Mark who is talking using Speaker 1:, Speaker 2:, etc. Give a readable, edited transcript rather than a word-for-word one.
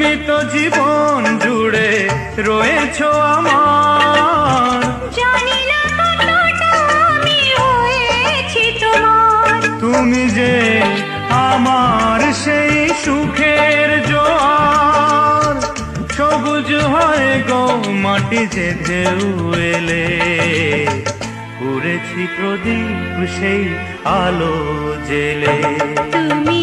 Speaker 1: তুমি তো জীবন জুড়ে রয়েছো আমার,
Speaker 2: জানি না কতটা আমি হয়েছি তোমার।
Speaker 1: তুমি যে আমার সেই সুখের জোয়ার, সবুজ হয় গো মাটি যে ঢেউ এলে, উড়েছি প্রদীপ সেই আলো জেলে।
Speaker 2: তুমি